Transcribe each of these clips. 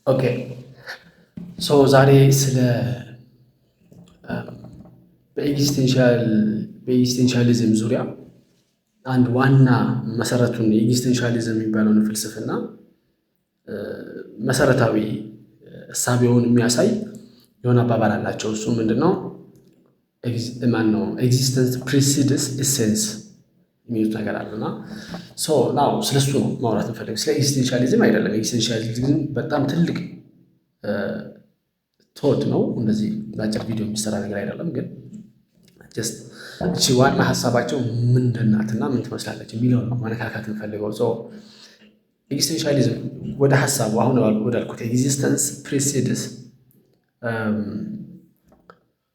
ኦኬ ሶ ዛሬ ስለ በኤግዚስቴንሻሊዝም ዙሪያ አንድ ዋና መሰረቱን የኤግዚስቴንሻሊዝም የሚባለውን ፍልስፍና መሰረታዊ እሳቤውን የሚያሳይ የሆነ አባባል አላቸው። እሱ ምንድነው? ኤግዚስተንስ ፕሪሲድስ ኢሴንስ የሚሉት ነገር አለና ናው ስለሱ ነው ማውራት እንፈልግ። ስለ ኤግዚስቴንሻሊዝም አይደለም። ኤግዚስቴንሻሊዝም በጣም ትልቅ ቶት ነው። እንደዚህ በአጭር ቪዲዮ የሚሰራ ነገር አይደለም። ግን ጀስት እቺ ዋና ሀሳባቸው ምንድን ናትና ምን ትመስላለች የሚለውን ነው ማነካካት እንፈልገው። ኤግዚስቴንሻሊዝም ወደ ሀሳቡ አሁን ወዳልኩት ኤግዚስተንስ ፕሪሲድስ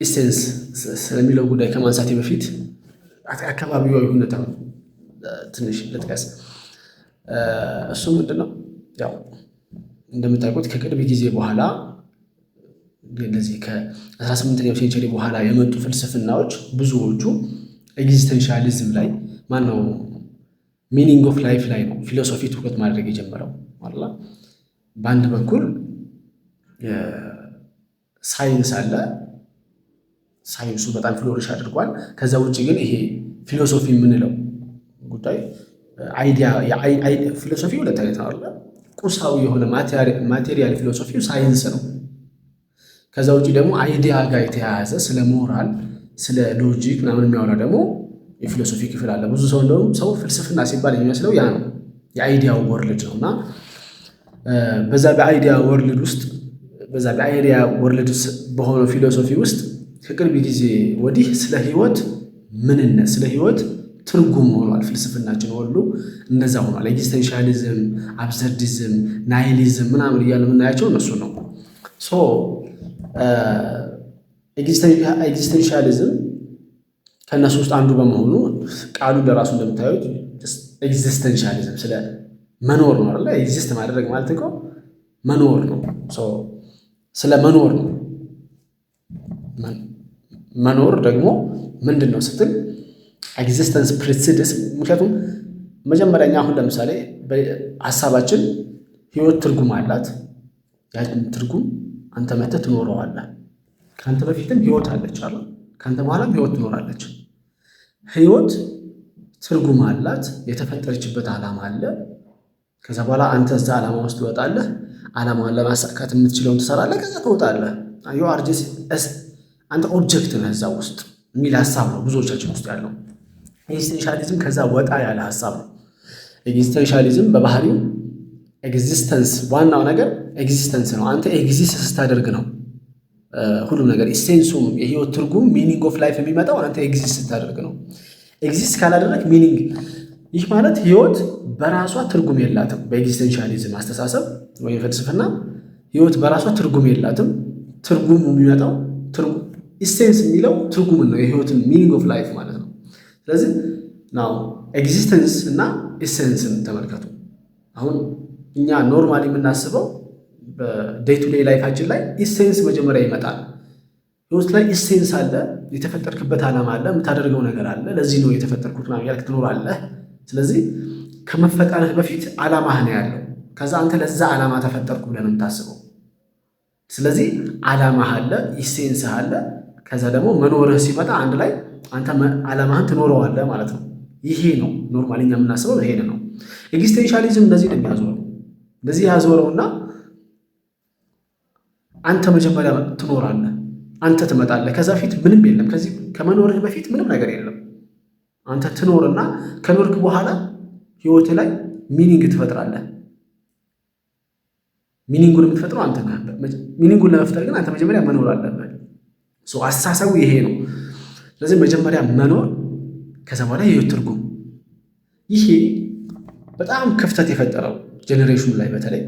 ኢሴንስ ስለሚለው ጉዳይ ከማንሳቴ በፊት አካባቢያዊ ሁኔታ ትንሽ ልጥቀስ። እሱ ምንድነው? ያው እንደምታውቁት ከቅርብ ጊዜ በኋላ እንደዚህ ከ18ኛው ሴንቸሪ በኋላ የመጡ ፍልስፍናዎች ብዙዎቹ ኤግዚስቴንሻሊዝም ላይ ማነው ሚኒንግ ኦፍ ላይፍ ላይ ነው ፊሎሶፊ ትኩረት ማድረግ የጀመረው ማለት ነው። በአንድ በኩል ሳይንስ አለ። ሳይንሱ በጣም ፍሎሪሽ አድርጓል። ከዛ ውጭ ግን ይሄ ፊሎሶፊ የምንለው ጉዳይ ፊሎሶፊ ሁለት አይነት ነው አለ። ቁሳዊ የሆነ ማቴሪያል ፊሎሶፊው ሳይንስ ነው። ከዛ ውጭ ደግሞ አይዲያ ጋር የተያያዘ ስለ ሞራል፣ ስለ ሎጂክ ምናምን የሚያወራ ደግሞ የፊሎሶፊ ክፍል አለ። ብዙ ሰው እንደውም ሰው ፍልስፍና ሲባል የሚመስለው ያ ነው፣ የአይዲያ ወርልድ ነው። እና በዛ በአይዲያ ወርልድ በሆነው ፊሎሶፊ ውስጥ ከቅርብ ጊዜ ወዲህ ስለ ህይወት ምንነት፣ ስለ ህይወት ትርጉም ሆኗል። ፍልስፍናችን ሁሉ እንደዛ ሆኗል። ኤግዚስቴንሻሊዝም፣ አብሰርዲዝም፣ ናይሊዝም ምናምን እያለ የምናያቸው እነሱ ነው። ኤግዚስቴንሻሊዝም ከእነሱ ውስጥ አንዱ በመሆኑ ቃሉ ለራሱ እንደምታዩት ኤግዚስቴንሻሊዝም ስለ መኖር ነው አይደለ? ኤግዚስት ማድረግ ማለት እኮ መኖር ነው። ስለ መኖር ነው። መኖር ደግሞ ምንድን ነው ስትል ኤግዚስተንስ ፕሪሲድስ። ምክንያቱም መጀመሪያኛ አሁን ለምሳሌ ሀሳባችን ህይወት ትርጉም አላት። ያችን ትርጉም አንተ መተህ ትኖረዋለህ። ከአንተ በፊትም ህይወት አለች አለ፣ ከአንተ በኋላም ህይወት ትኖራለች። ህይወት ትርጉም አላት። የተፈጠረችበት ዓላማ አለ። ከዛ በኋላ አንተ እዛ ዓላማ ውስጥ ትወጣለህ። ዓላማዋን ለማሳካት የምትችለውን ትሰራለህ። ከዛ ትወጣለህ። አንተ ኦብጀክት ነህ እዛ ውስጥ የሚል ሀሳብ ነው ብዙዎቻችን ውስጥ ያለው። ኤግዚስቴንሻሊዝም ከዛ ወጣ ያለ ሀሳብ ነው። ኤግዚስቴንሻሊዝም በባህሪው ኤግዚስተንስ፣ ዋናው ነገር ኤግዚስተንስ ነው። አንተ ኤግዚስት ስታደርግ ነው ሁሉም ነገር ኢሴንሱም፣ የህይወት ትርጉም፣ ሚኒንግ ኦፍ ላይፍ የሚመጣው አንተ ኤግዚስት ስታደርግ ነው። ኤግዚስት ካላደረግ ሚኒንግ፣ ይህ ማለት ህይወት በራሷ ትርጉም የላትም። በኤግዚስቴንሻሊዝም አስተሳሰብ ወይም ፍልስፍና ህይወት በራሷ ትርጉም የላትም። ትርጉሙ የሚመጣው ኢሴንስ የሚለው ትርጉምን ነው፣ የህይወትን ሚኒንግ ኦፍ ላይፍ ማለት ነው። ስለዚህ ናው ኤግዚስተንስ እና ኢሴንስን ተመልከቱ። አሁን እኛ ኖርማሊ የምናስበው በዴይ ቱ ዴይ ላይፋችን ላይ ኢሴንስ መጀመሪያ ይመጣል። ህይወት ላይ ኢሴንስ አለ፣ የተፈጠርክበት ዓላማ አለ፣ የምታደርገው ነገር አለ። ለዚህ ነው የተፈጠርኩት ምናምን ያልክ ትኖራለህ። ስለዚህ ከመፈጠርህ በፊት ዓላማህ ነው ያለው። ከዛ አንተ ለዛ ዓላማ ተፈጠርኩ ብለህ ነው የምታስበው። ስለዚህ ዓላማህ አለ፣ ኢሴንስህ አለ። ከዛ ደግሞ መኖርህ ሲመጣ አንድ ላይ አንተ ዓላማህን ትኖረዋለህ ማለት ነው። ይሄ ነው ኖርማሊ እኛ የምናስበው ይሄ ነው። ኤግዚስቴንሻሊዝም እንደዚህ ነው የሚያዞረው። እንደዚህ ያዞረውና አንተ መጀመሪያ ትኖራለህ፣ አንተ ትመጣለህ። ከዛ በፊት ምንም የለም። ከዚህ ከመኖርህ በፊት ምንም ነገር የለም። አንተ ትኖርና ከኖርክ በኋላ ህይወትህ ላይ ሚኒንግ ትፈጥራለህ። ሚኒንጉን የምትፈጥረው አንተ ነህ። ሚኒንጉን ለመፍጠር ግን አንተ መጀመሪያ መኖር አለብህ። አስተሳሰቡ ይሄ ነው። ስለዚህ መጀመሪያ መኖር፣ ከዛ በኋላ የህይወት ትርጉም። ይሄ በጣም ክፍተት የፈጠረው ጄኔሬሽኑ ላይ በተለይ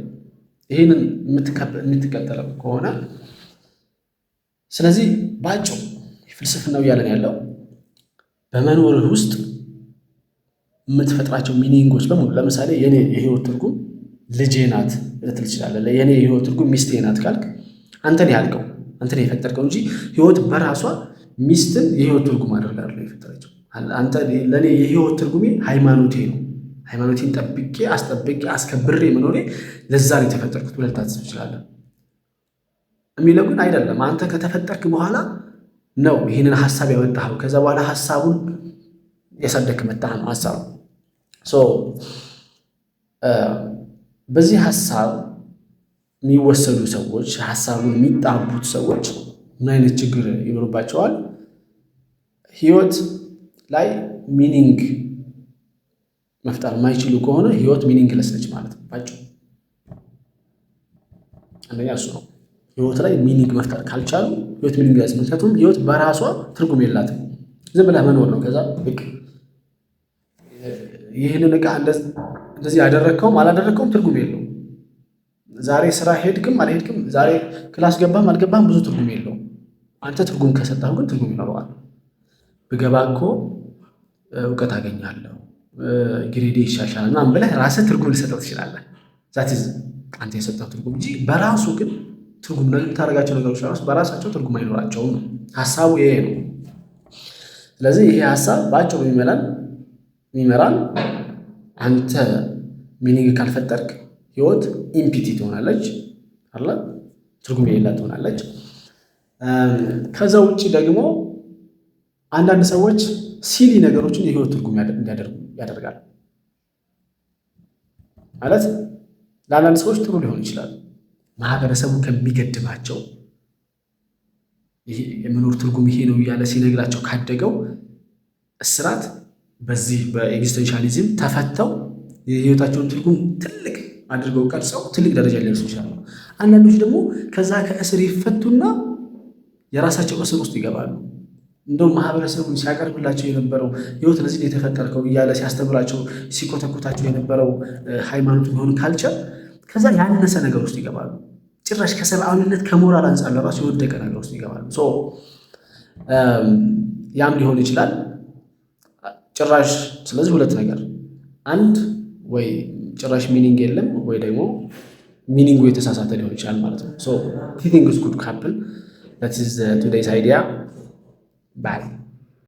ይህንን የምትከተለው ከሆነ ስለዚህ ባጭው ፍልስፍናው እያለን ያለው በመኖርህ ውስጥ የምትፈጥራቸው ሚኒንጎች በሙሉ፣ ለምሳሌ የኔ የህይወት ትርጉም ልጄ ናት ልትል ትችላለህ። የኔ የህይወት ትርጉም ሚስቴ ናት ካልክ አንተን ያልከው አንተን የፈጠርከው እንጂ ህይወት በራሷ ሚስትን የህይወት ትርጉም አድርጋ አይደለም የፈጠረችው። አንተ ለኔ የህይወት ትርጉሜ ሃይማኖቴ ነው፣ ሃይማኖቴን ጠብቄ አስከብሬ መኖሬ ለዛ ነው የተፈጠርኩት ብለህ ልታስብ ትችላለህ። የሚለው ግን አይደለም። አንተ ከተፈጠርክ በኋላ ነው ይህንን ሀሳብ ያመጣኸው። ከዛ በኋላ ሀሳቡን ያሳደግክ መጣህ ነው ሀሳቡ። በዚህ ሀሳብ የሚወሰዱ ሰዎች፣ ሀሳቡን የሚጣቡት ሰዎች ምን አይነት ችግር ይኖርባቸዋል? ህይወት ላይ ሚኒንግ መፍጠር የማይችሉ ከሆነ ህይወት ሚኒንግለስ ነች ማለት ነው ባጭሩ። አንደኛ እሱ ነው። ህይወት ላይ ሚኒንግ መፍጠር ካልቻሉ ህይወት ሚኒንግለስ ነው። ምክንያቱም ህይወት በራሷ ትርጉም የላትም። ዝም ብለህ መኖር ነው። ከዛ በቃ ይህንን ዕቃ እንደዚህ ያደረግከውም አላደረግከውም ትርጉም የለውም። ዛሬ ስራ ሄድክም አልሄድክም፣ ዛሬ ክላስ ገባም አልገባም ብዙ ትርጉም የለውም። አንተ ትርጉም ከሰጠኸው ግን ትርጉም ይኖረዋል። ብገባ እኮ እውቀት አገኛለሁ፣ ግሬዴ ይሻሻል ምናምን ብለህ ራስህ ትርጉም ልሰጠው ትችላለህ። ዛት አንተ የሰጠው ትርጉም እንጂ በራሱ ግን ትርጉም የምታደርጋቸው ነገሮች ራሱ በራሳቸው ትርጉም አይኖራቸውም ነው ሀሳቡ። ይሄ ነው። ስለዚህ ይሄ ሀሳብ በአጭሩ የሚመራን አንተ ሚኒንግ ካልፈጠርክ ህይወት ኢምፒቲ ትሆናለች አለ ትርጉም የሌላት ትሆናለች። ከዛ ውጭ ደግሞ አንዳንድ ሰዎች ሲሊ ነገሮችን የህይወት ትርጉም እንዲያደርጉ ያደርጋል። ማለት ለአንዳንድ ሰዎች ጥሩ ሊሆን ይችላል። ማህበረሰቡ ከሚገድባቸው የመኖር ትርጉም ይሄ ነው እያለ ሲነግራቸው ካደገው እስራት በዚህ በኤግዚስተንሻሊዝም ተፈተው የህይወታቸውን ትርጉም ትልቅ አድርገው ቀርጸው ትልቅ ደረጃ ሊደርሱ ይችላሉ። አንዳንዶች ደግሞ ከዛ ከእስር ይፈቱና የራሳቸው እስር ውስጥ ይገባሉ። እንደውም ማህበረሰቡን ሲያቀርብላቸው የነበረው ህይወት ለዚህ የተፈጠርከው እያለ ሲያስተምራቸው ሲኮተኮታቸው የነበረው ሃይማኖት ሆን ካልቸር ከዛ ያነሰ ነገር ውስጥ ይገባሉ። ጭራሽ ከሰብአዊነት ከሞራል አንጻር ለራሱ የወደቀ ነገር ውስጥ ይገባሉ። ያም ሊሆን ይችላል ጭራሽ። ስለዚህ ሁለት ነገር፣ አንድ ወይ ጭራሽ ሚኒንግ የለም ወይ ደግሞ ሚኒንጉ የተሳሳተ ሊሆን ይችላል ማለት ነው። ቲንክስ ኩድ ሃፕን። that is today's idea. Bye.